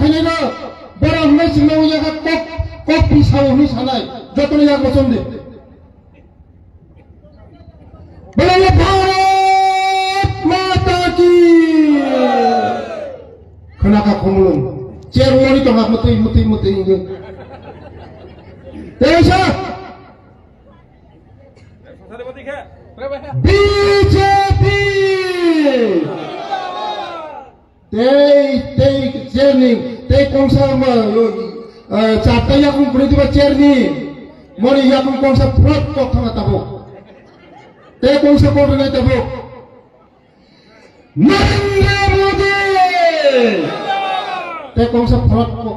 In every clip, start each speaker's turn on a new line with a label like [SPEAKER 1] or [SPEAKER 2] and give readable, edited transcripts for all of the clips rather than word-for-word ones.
[SPEAKER 1] खाने बड़ा हमने सिंगाव जगह कप पिसाव हमने सानाय जतने याक वचन दे बोले भारत माता की खनाका खमुलुम चेर वरी तो हाथ मते इंगे तेसा बीजेपी ते चेरनी ते कौनसा चारटा याकुम पुरी चेरनी मरी याकुम कौनसा फ्रॉड को थाना तबो ते कौनसा कोड नहीं तबो नरेंद्र मोदी ते कौनसा फ्रॉड को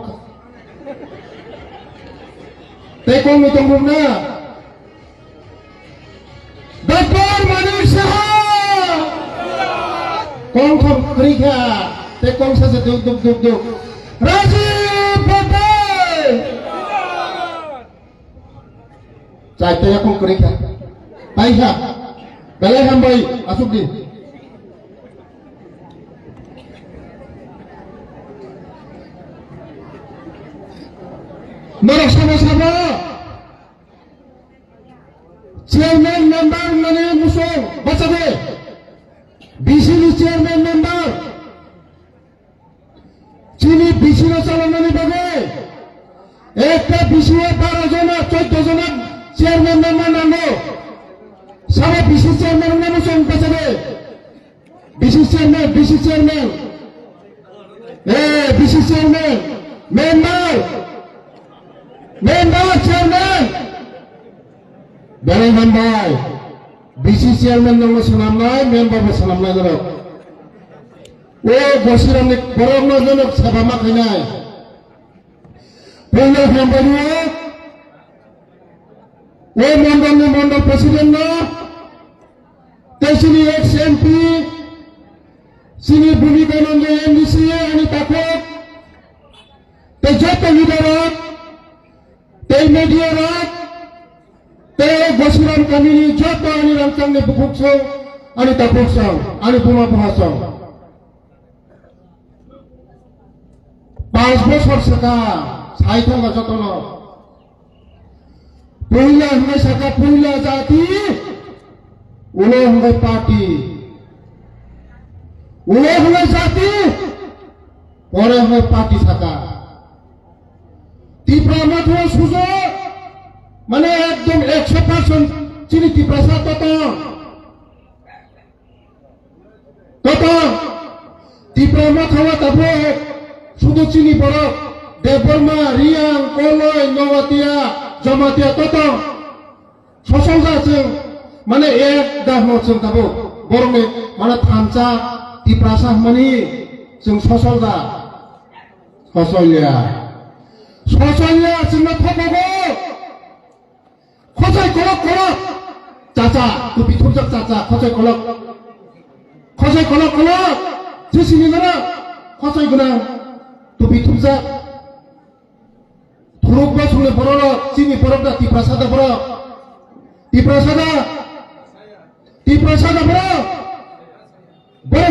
[SPEAKER 1] ते कौन में तुम ना डॉक्टर मनीष शाह कौन करी क्या ते कौन सा से दो राजीव पटेल चाहते हैं कौन करी क्या भाई क्या पहले हम भाई असुद्दीन मेरे sama-sama chairman member mane muso baca deh BC chairman member chini BC calon mane bage ekta BC 12 jona 14 jona chairman member namo sama BC chairman namo muso baca deh BC chairman BC chairman member chairman dari member BC chairman nama senamai member senamai dulu gosiran ni korona dulu siapa makinai punya member ni member presiden na sini ex-MP sini Bumi Kananda MDC ani takut jatuh hidup te media rat te gosiran kami ni jatuh ani rancang ni bukukso ani tapukso ani puma puhaso 5 বছর saka saitha ga jotono puila hme saka puila jati ulo hme party ulo hme jati pore hme party saka Tripura মাত্র সুযোগ মানে একদম 100% চিনি ত্রিপুরা তত ত্রিপুরা মাথাওয়া তারপরে শুধু চিনি বড় দেববর্মা রিয়াং কলয় নওয়াতিয়া জমাতিয়া তত সসল আছে মানে এক দাহ जों তাবো বরমে মানে থানচা ত্রিপুরা মানে जों সসল দা সসলিয়া সসলিয়া চিন্না থাকবো খজাই কলক চাচা টুপি থুপজাক চাচা খজাই কলক যেসিনি না খজাই গুনা টুপি থুপজাক থুরুক বা শুনে বড় চিনি বড়টা ত্রিপ্রাসাদা বড় ত্রিপ্রাসাদা বড়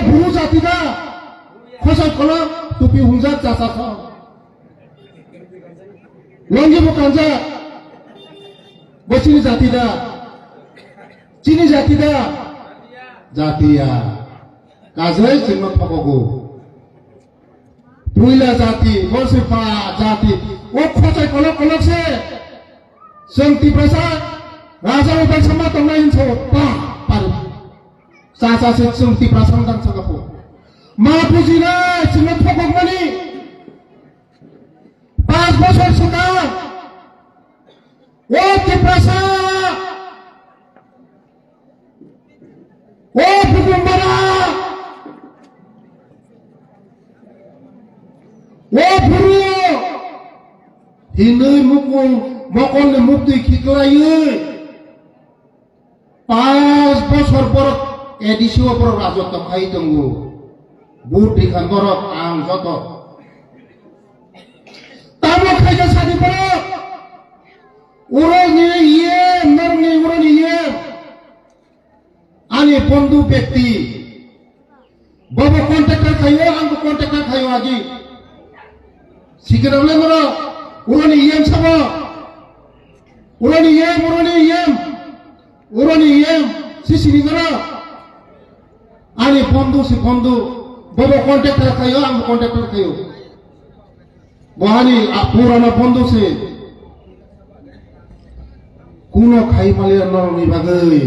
[SPEAKER 1] বুড়ো জাতিদা খজাই কলক টুপি হুমজাক চাচা Longi bukan Bocini Cini Jatia Kazai cuma pakogo Puila jati Gosipa jati Khocai kolok se Sengti prasa Raja udah sama tongain so paru Sasa se sengti prasa dan sagapo Mapujina cuma pakog mani 5 বছর sekarang ত্রিপ্রাসা Bukumbara Buru Hinui mukul Mokon le mukti kiklayu 5 বছর পর edisio pur rajot kai tunggu budi kantorok ang joto Tamu kerja sadi perut, urangnya iya, merni urang iya, ani bondu bekti, bawa kontak kayu, angku kontak kayu aji, Sikirable moro, urani iem sabo, urani iem, sisi nigara. Ani pondu si pondu, bobo kontraktor kayo, am kontraktor kayo. Bohani purana pondu si, kuno khai malir noroni bagai.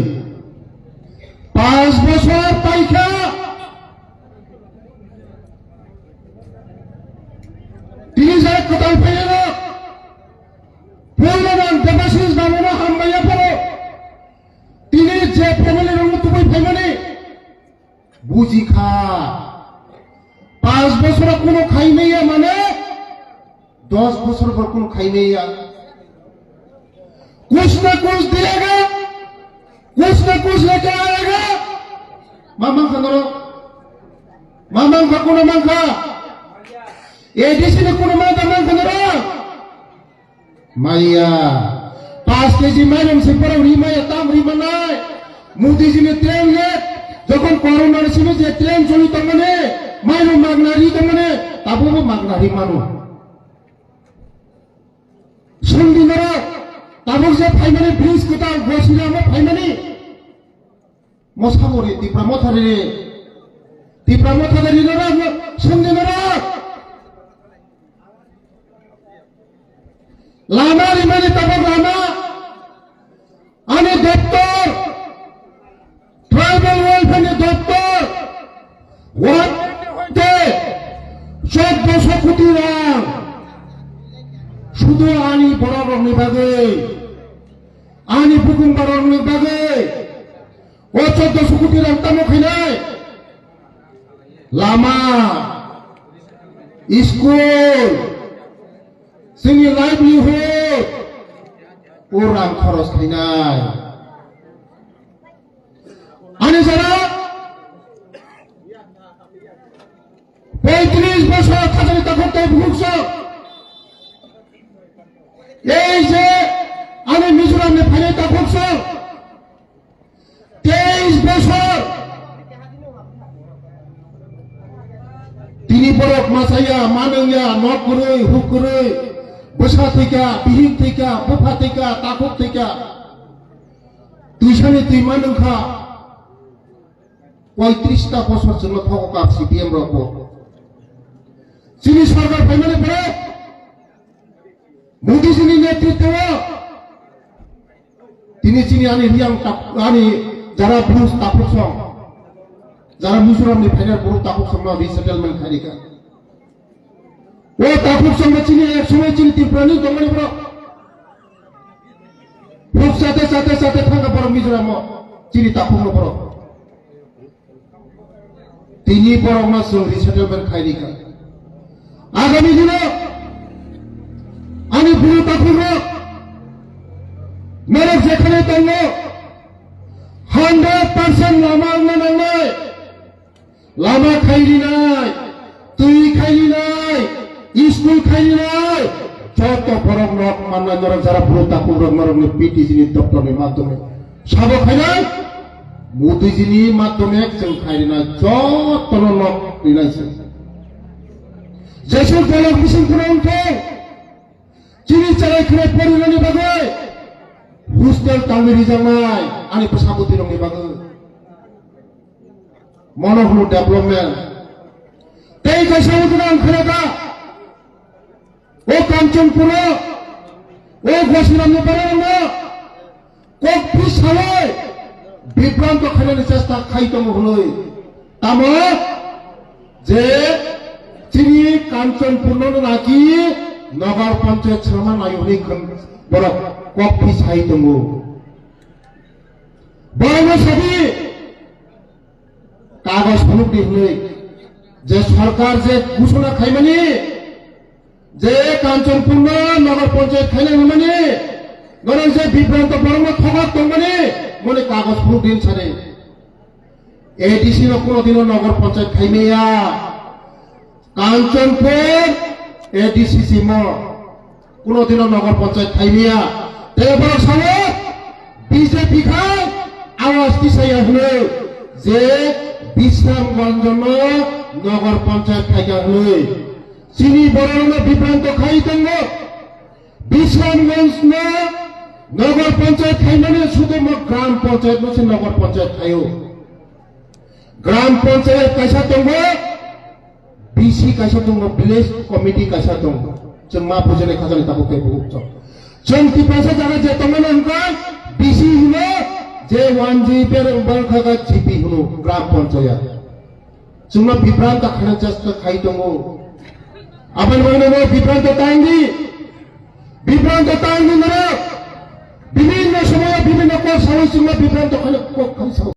[SPEAKER 1] 5 বছর পাইখা তিনি যে কোথাও পেয়ে না পূর্ণমান দেবাশিস বাবুরা হাম্বাইয়া পড়ো তিনি যে ফ্যামিলির অন্যতম ফ্যামিলি বুঝি খা 5 বছর কোনো খাই নেইয়া মানে 10 বছর পর কোনো খাই নেইয়া कुछ न कुछ दिएगा कुछ न कुछ लेके आएगा mamang kangaro mamang kakuna mangka edisi ne kuna mangka kangaro maya 5 KG মাইরম সে পরে রিমায় তাম রিমানায় মোদি জি নে ট্রেন লে যখন করোনার সময় যে ট্রেন চলিত মানে মাইরম মাগনারি তো মানে তাবো মাগনারি মানু সন্দিনরা তাবো যে ফাইনালি ব্রিজ কোটা বসিনা মো ফাইনালি মসামরি তীব্রামথারে নিলরা সন্দিনরা লামা রিমানি তাবো লামা আনে দপ্তর ট্রাইবাল ওয়েলফেয়ার দপ্তর ওয়াট হইতে 1400 কোটি রাং শুধু আনি বড় বিভাগে আনি বুকুমবার বিভাগে ও 1400 কোটি রাং তামো খাইনাই লামা স্কুল जोंनि लाइभलिहुड ও রাং খরচ খাইনাই আনি যারা 35 বছর খাজানি তখন ভুগছ এই যে আমি মিজোরামে ফাইনে তা ভুগছ 23 বছর তিনি বরফ মাসাইয়া মানঙ্গিয়া নক করে হুক করে বসা থেকে বিহিন থেকে বফা থেকে তাকুক থেকে তুইসানি তুই মানঙ্খা 35টা বছর জন্য থাকা সিপিএম রক চিনি সরকার ফাইনালে পড়ে মোদিজির নেতৃত্বে তিনি চিনি আনি রিয়াং আনি যারা ব্লুজ তাকুক সং যারা মিজোরামনি ফাইনাল পুরো তাকুক সং রিসেটেলমেন্ট খারিকা ও তাকুক সঙ্গে চিনি এক সময় চিনি ত্রিপুরানি দমনি পড়ো খুব সাথে সাথে সাথে থাকা পড়ো মিজোরাম চিনি তাকুক পড়ো তিনি বড় মাস রিসেটেলমেন্ট খারিকা আগামী দিনে আমি পুরো তাকুক মেরে যেখানে তঙ্গ 100% লামা নাই লামা খাইলি নাই তুই খাইলি নাই স্কুল খাইলি নাই যত বড় নক মান্না নরক যারা পুরো তাকুক নরকনি পিটিজিনি দপ্তরের মাধ্যমে সব খাই নাই মোদিজিনি মাধ্যমে जों খাইলি নাই যত নক দিনাইছে যেসব দলক মিশন করে উঠে চিনি চালাই খাই পরিণনি বাগে হুস্টেল তামিরি জামাই আনি পেশাবতী রঙে বাগে মনোহল ডেভেলপমেন্ট এই পেশাবতী খেলাটা ও কাঞ্চনপুর ও ঘোষণামে পারে না কপি সালে বিভ্রান্ত খেলার চেষ্টা খাইতম হলই তাম যে চিনি কাঞ্চনপুর নাকি নগর পঞ্চায়েত সামান আয়োনি বড় কপি সাইতম বড় সবই কাগজ ফলক দিলে যে সরকার যে ঘোষণা খাইমানি যে কাঞ্চনপূর্ণ নগর পঞ্চায়েত খাইলে মানে ধরেন যে বিভ্রান্ত বরং ঠগাত মানে মনে কাগজ ফলক দিন ছাড়ে এডিসি কোনদিনও নগর পঞ্চায়েত খাইমেয়া কাঞ্চনপুর এডিসি সিম কোনদিনও নগর পঞ্চায়েত খাইমেয়া এবার সালে বিজেপি খাই আওয়াজ দিছাইয়া হলো যে বিশ্রামগঞ্জ নগর পঞ্চায়েত খাইয়া হলো Sini borong bibranto khai tenggo. Biswanganj na Nagar Panchayat khai mane sudah mo Gram Panchayat mo se Nagar Panchayat khayo. Gram Panchayat kaisa tenggo. BC kaisa tenggo, Village Committee kaisa tenggo. Jeng ma bujane khajani tabu ke buku chok. Jeng ti prasa jaga je tenggo angka BC huno je 1G per bangkhaga GP huno Gram Panchayat. Cuma bibranta khana jasta khai tenggo. Apan bagaimana bibranta tanggi? Bibranta tanggi mana? Bibina semua bibina kau sawi semua bibranta khana kau sawi.